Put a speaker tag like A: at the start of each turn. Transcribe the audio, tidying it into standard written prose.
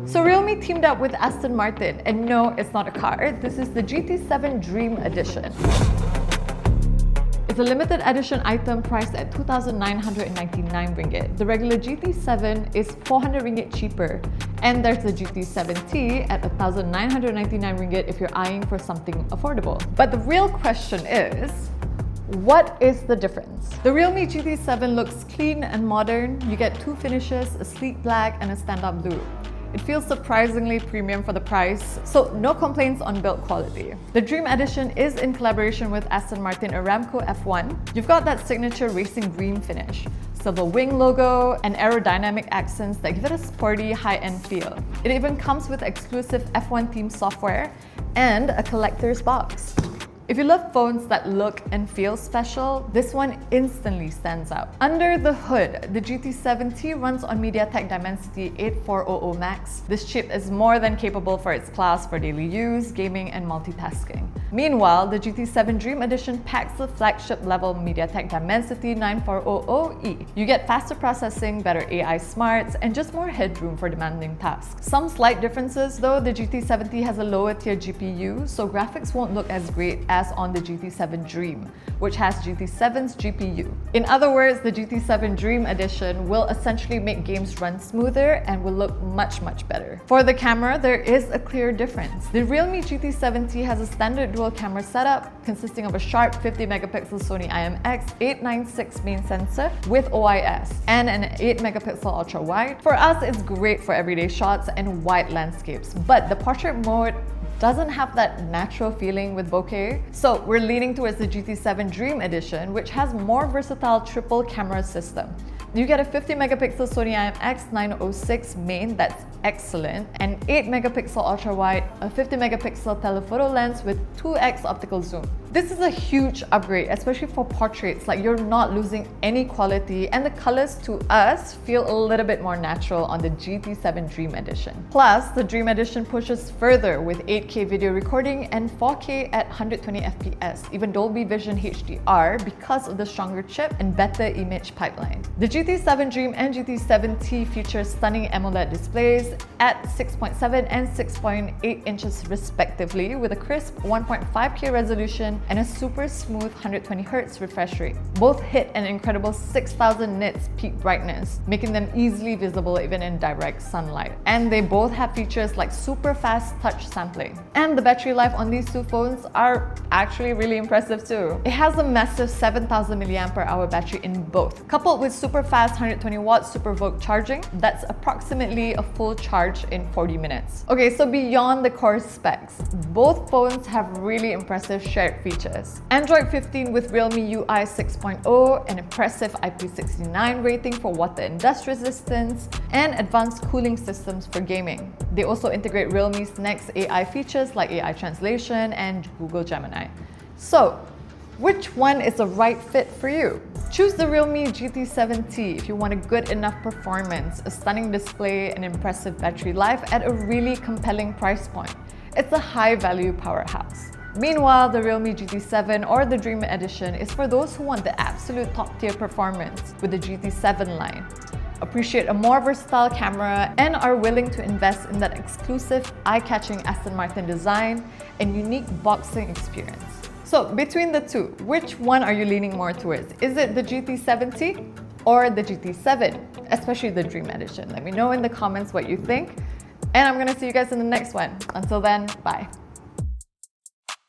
A: So Realme teamed up with Aston Martin, and no, it's not a car. This is the GT7 Dream Edition. It's a limited edition item priced at 2,999 ringgit. The regular GT7 is 400 ringgit cheaper, and there's the GT7T at 1,999 ringgit if you're eyeing for something affordable. But the real question is, what is the difference? The Realme GT7 looks clean and modern. You get two finishes, a sleek black and a stand-up blue. It feels surprisingly premium for the price, so no complaints on build quality. The Dream Edition is in collaboration with Aston Martin Aramco F1. You've got that signature racing green finish, silver wing logo, and aerodynamic accents that give it a sporty, high-end feel. It even comes with exclusive F1 themed software and a collector's box. If you love phones that look and feel special, this one instantly stands out. Under the hood, the GT7T runs on MediaTek Dimensity 8400 Max. This chip is more than capable for its class for daily use, gaming, and multitasking. Meanwhile, the GT7 Dream Edition packs the flagship level MediaTek Dimensity 9400E. You get faster processing, better AI smarts, and just more headroom for demanding tasks. Some slight differences though, the GT7T has a lower tier GPU, so graphics won't look as great as on the GT7 Dream, which has GT7's GPU. In other words, the GT7 Dream Edition will essentially make games run smoother and will look much better. For the camera, there is a clear difference. The Realme GT7T has a standard dual camera setup consisting of a sharp 50 megapixel Sony IMX896 main sensor with OIS and an 8 megapixel ultra wide. For us, it's great for everyday shots and wide landscapes, but the portrait mode doesn't have that natural feeling with bokeh. So we're leaning towards the GT7 Dream Edition, which has more versatile triple camera system. You get a 50 megapixel Sony IMX906 main that's excellent, and 8 megapixel ultra wide, a 50 megapixel telephoto lens with 2x optical zoom. This is a huge upgrade, especially for portraits, like you're not losing any quality, and the colors to us feel a little bit more natural on the GT7 Dream Edition. Plus, the Dream Edition pushes further with 8K video recording and 4K at 120 FPS, even Dolby Vision HDR because of the stronger chip and better image pipeline. The GT7 Dream and GT7T feature stunning AMOLED displays at 6.7 and 6.8 inches respectively, with a crisp 1.5K resolution and a super smooth 120Hz refresh rate. Both hit an incredible 6000 nits peak brightness, making them easily visible even in direct sunlight. And they both have features like super fast touch sampling. And the battery life on these two phones are actually really impressive too. It has a massive 7000 mAh battery in both, coupled with super fast 120 watt Super Vogue charging. That's approximately a full charge in 40 minutes. Okay, so beyond the core specs, both phones have really impressive shared features. Android 15 with Realme UI 6.0, an impressive IP69 rating for water and dust resistance, and advanced cooling systems for gaming. They also integrate Realme's next AI features like AI translation and Google Gemini. So, which one is the right fit for you? Choose the Realme GT7T if you want a good enough performance, a stunning display, and impressive battery life at a really compelling price point. It's a high-value powerhouse. Meanwhile, the Realme GT7 or the Dream Edition is for those who want the absolute top-tier performance with the GT7 line, appreciate a more versatile camera, and are willing to invest in that exclusive, eye-catching Aston Martin design and unique boxing experience. So between the two, which one are you leaning more towards? Is it the GT7T or the GT7, especially the Dream Edition? Let me know in the comments what you think, and I'm gonna see you guys in the next one. Until then, bye.